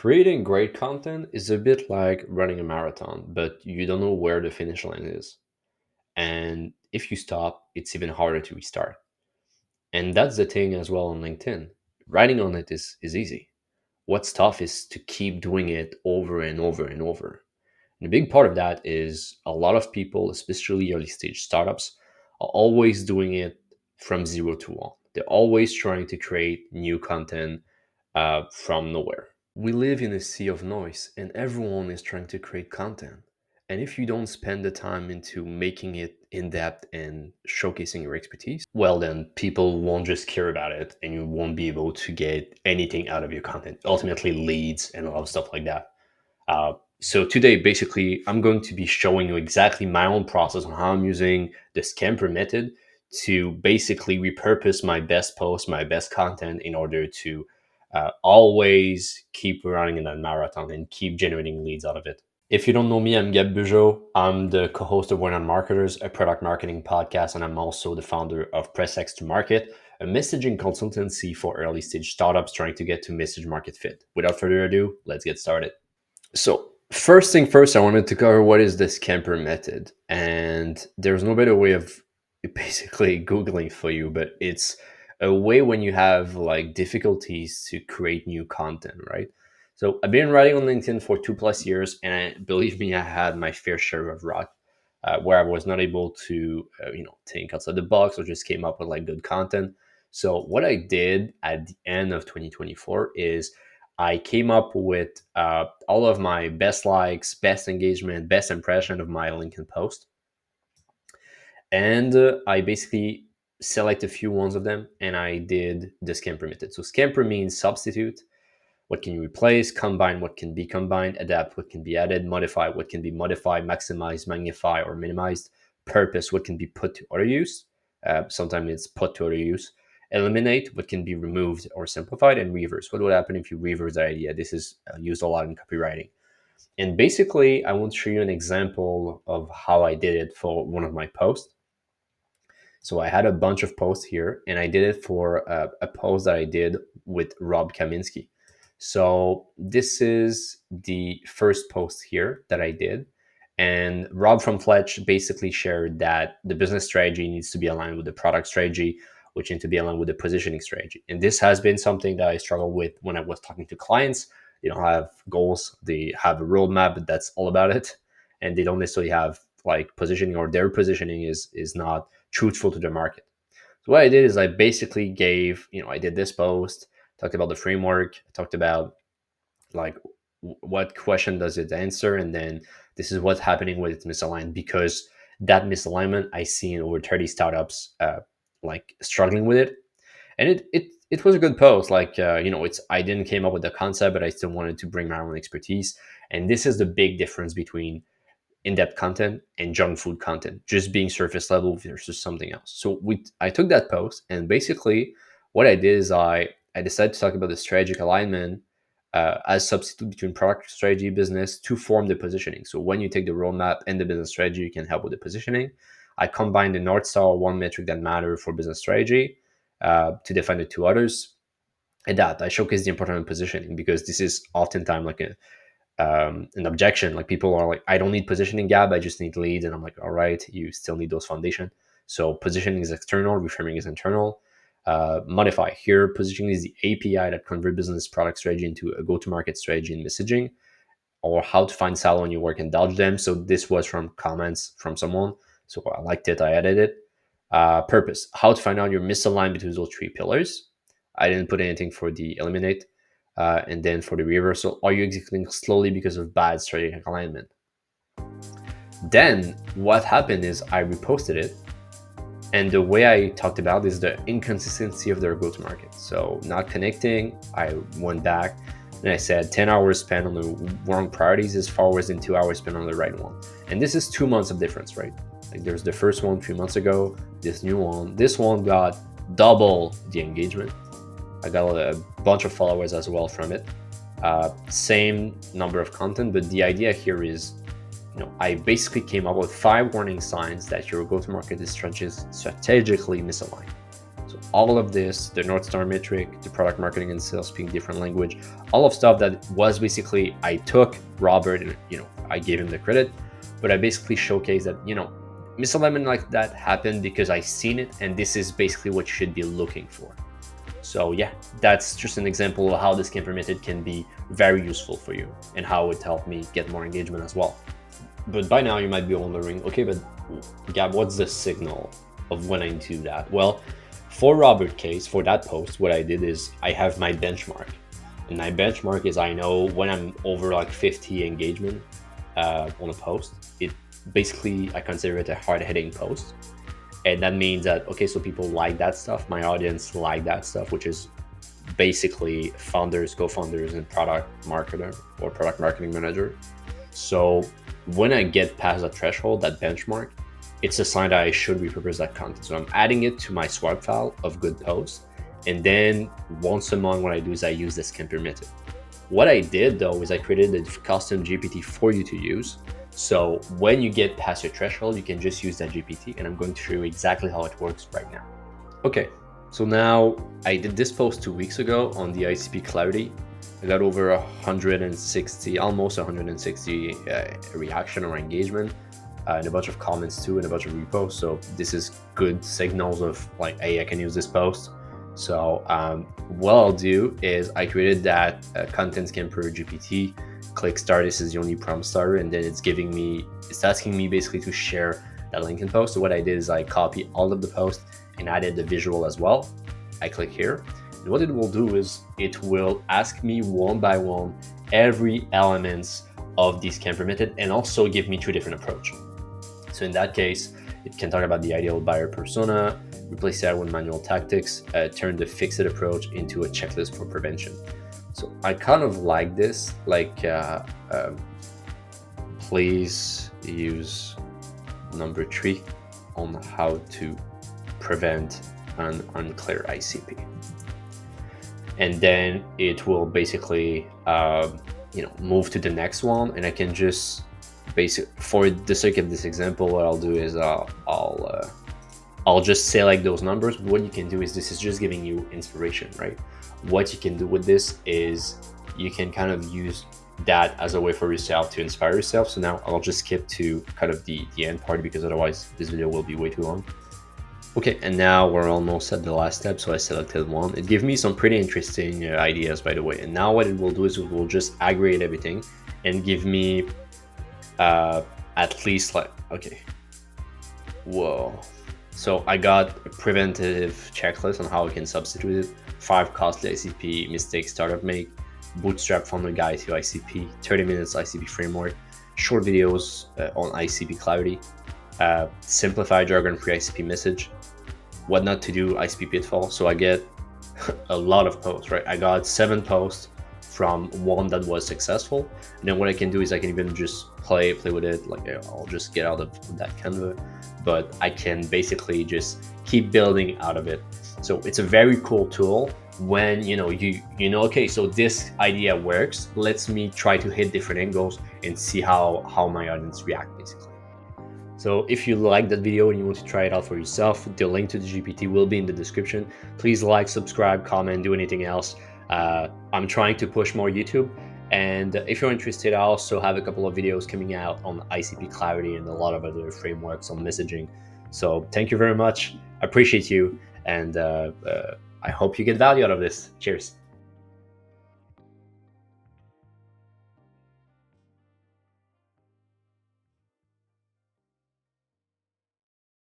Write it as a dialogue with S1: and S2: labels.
S1: Creating great content is a bit like running a marathon, but you don't know where the finish line is. And if you stop, it's even harder to restart. And that's the thing as well on LinkedIn. Writing on it is easy. What's tough is to keep doing it over and over and over. And a big part of that is a lot of people, especially early stage startups, are always doing it from zero to one. They're always trying to create new content from nowhere. We live in a sea of noise and everyone is trying to create content. And if you don't spend the time into making it in depth and showcasing your expertise, well, then people won't just care about it and you won't be able to get anything out of your content, ultimately leads and a lot of stuff like that. So today, basically, I'm going to be showing you exactly my own process on how I'm using the Scamper method to basically repurpose my best posts, my best content in order to always keep running in that marathon and keep generating leads out of it. If you don't know me, I'm Gab Bugeaud. I'm the co-host of Word on Marketers, a product marketing podcast, and I'm also the founder of Press X to Market, a messaging consultancy for early stage startups trying to get to message market fit. Without further ado, let's get started. So first thing first, I wanted to cover what is the Scamper method. And there's no better way of basically Googling for you, but it's a way when you have like difficulties to create new content, right? So I've been writing on LinkedIn for 2+ years, and believe me, I had my fair share of rock where I was not able to, think outside the box or just came up with like good content. So what I did at the end of 2024 is I came up with all of my best likes, best engagement, best impression of my LinkedIn post. And I basically select a few ones of them and I did the Scamper method. So Scamper means substitute. What can you replace? Combine what can be combined, adapt what can be added, modify what can be modified, maximize, magnify, or minimized, purpose what can be put to other use. Sometimes it's put to other use. Eliminate what can be removed or simplified, and reverse. What would happen if you reverse the idea? This is used a lot in copywriting. And basically, I want to show you an example of how I did it for one of my posts. So I had a bunch of posts here, and I did it for a post that I did with Rob Kaminsky. So this is the first post here that I did. And Rob from Fletch basically shared that the business strategy needs to be aligned with the product strategy, which needs to be aligned with the positioning strategy. And this has been something that I struggle with when I was talking to clients. They don't have goals, they have a roadmap, but that's all about it. And they don't necessarily have like positioning, or their positioning is not truthful to the market. So what I did is I basically gave, I did this post, talked about the framework, talked about like what question does it answer, and then this is what's happening with it's misaligned, because that misalignment I see in over 30 startups like struggling with it. And it was a good post. Like it's I didn't came up with the concept, but I still wanted to bring my own expertise. And this is the big difference between in-depth content and junk food content, just being surface level versus something else. So I took that post, and basically what I did is I decided to talk about the strategic alignment as substitute between product strategy, business, to form the positioning. So when you take the roadmap and the business strategy, you can help with the positioning. I combined the North Star, one metric that matter for business strategy, to define the two others. And that I showcase the importance of positioning, because this is oftentimes like an objection. Like people are like, I don't need positioning, Gab, I just need leads. And I'm like, all right, you still need those foundation. So positioning is external, reframing is internal. Modify here, positioning is the API that convert business product strategy into a go-to-market strategy and messaging, or how to find silo on your work and dodge them. So this was from comments from someone, so I liked it, I added it. Purpose, how to find out your misaligned between those three pillars. I didn't put anything for the eliminate. And then for the reversal, are you executing slowly because of bad strategic alignment? Then what happened is I reposted it, and the way I talked about is the inconsistency of their go-to-market. So not connecting, I went back and I said 10 hours spent on the wrong priorities is far worse than 2 hours spent on the right one. And this is 2 months of difference, right? Like there's the first one 3 months ago, this new one. This one got double the engagement. I got a bunch of followers as well from it. Same number of content, but the idea here is, I basically came up with 5 warning signs that your go-to-market is strategically misaligned. So all of this, the North Star metric, the product marketing and sales speaking different language, all of stuff that was basically, I took Robert and, I gave him the credit, but I basically showcased that, misalignment like that happened because I seen it, and this is basically what you should be looking for. So yeah, that's just an example of how the Scamper method can be very useful for you and how it helped me get more engagement as well. But by now you might be wondering, okay, but Gab, what's the signal of when I do that? Well, for Robert case, for that post, what I did is I have my benchmark. And my benchmark is I know when I'm over like 50 engagement on a post, it basically, I consider it a hard-hitting post. And that means that, okay, so people like that stuff, my audience like that stuff, which is basically founders, co-founders, and product marketer or product marketing manager. So when I get past that threshold, that benchmark, it's a sign that I should repurpose that content. So I'm adding it to my swag file of good posts. And then once a month, what I do is I use the Scamper method. What I did though, is I created a custom GPT for you to use. So when you get past your threshold, you can just use that GPT, and I'm going to show you exactly how it works right now. Okay, so now I did this post 2 weeks ago on the ICP Clarity. I got over 160, almost 160 reaction or engagement, and a bunch of comments too, and a bunch of reposts. So this is good signals of like, hey, I can use this post. So what I'll do is I created that content Scamper GPT. Click start. This is the only prompt starter, and then it's asking me basically to share that link in post. So what I did is I copy all of the post and added the visual as well. I click here, and what it will do is it will ask me one by one every elements of the Scamper method, and also give me 2 different approach. So in that case, it can talk about the ideal buyer persona, replace that with manual tactics, turn the fixed approach into a checklist for prevention. So I kind of like this, like please use number 3 on how to prevent an unclear ICP. And then it will basically move to the next one, and I can just for the sake of this example, what I'll do is I'll just select those numbers. But what you can do is, this is just giving you inspiration, right? What you can do with this is you can kind of use that as a way for yourself to inspire yourself. So now I'll just skip to kind of the end part, because otherwise this video will be way too long. Okay, and now we're almost at the last step. So I selected one. It gave me some pretty interesting ideas, by the way. And now what it will do is it will just aggregate everything and give me at least like, okay, whoa. So I got a preventive checklist on how I can substitute it. 5 costly ICP mistakes startup make, bootstrap founder guide to ICP, 30 minutes ICP framework, short videos on ICP Clarity, simplified jargon-free ICP message, what not to do ICP pitfall. So I get a lot of posts, right? I got 7 posts from one that was successful. And then what I can do is I can even just play with it. Like I'll just get out of that Canva, but I can basically just keep building out of it. So it's a very cool tool when you know, okay, so this idea works. Let's me try to hit different angles and see how my audience react basically. So if you like that video and you want to try it out for yourself, the link to the GPT will be in the description. Please like, subscribe, comment, do anything else. I'm trying to push more YouTube. And if you're interested, I also have a couple of videos coming out on ICP Clarity and a lot of other frameworks on messaging. So thank you very much. I appreciate you. And I hope you get value out of this. Cheers.